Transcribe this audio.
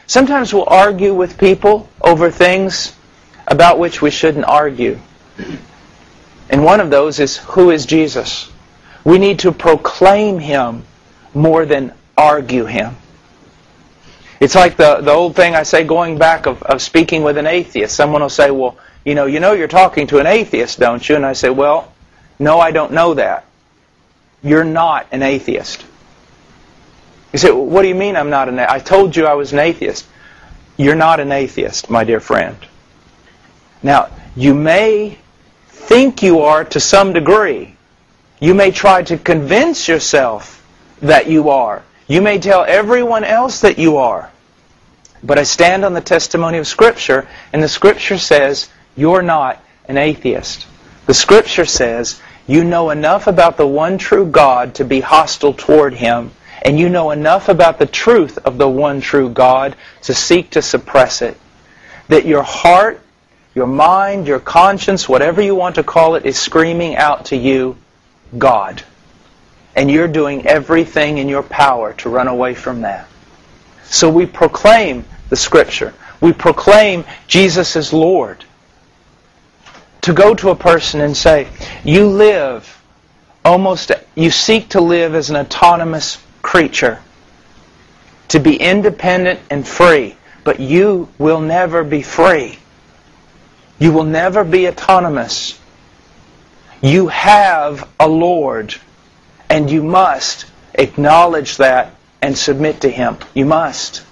Sometimes we'll argue with people over things about which we shouldn't argue. And one of those is, who is Jesus? We need to proclaim Him more than argue Him. It's like the old thing I say going back of speaking with an atheist. Someone will say, well, you know you're talking to an atheist, don't you? And I say, well, no, I don't know that. You're not an atheist. You say, well, what do you mean I'm not an atheist? I told you I was an atheist. You're not an atheist, my dear friend. Now, you may think you are to some degree. You may try to convince yourself that you are. You may tell everyone else that you are. But I stand on the testimony of Scripture, and the Scripture says you're not an atheist. The Scripture says you know enough about the one true God to be hostile toward Him, and you know enough about the truth of the one true God to seek to suppress it. That your heart, your mind, your conscience, whatever you want to call it, is screaming out to you, God. And you're doing everything in your power to run away from that. So we proclaim the Scripture. We proclaim Jesus is Lord. To go to a person and say, you seek to live as an autonomous creature, to be independent and free, but you will never be free. You will never be autonomous. You have a Lord, and you must acknowledge that and submit to Him. You must.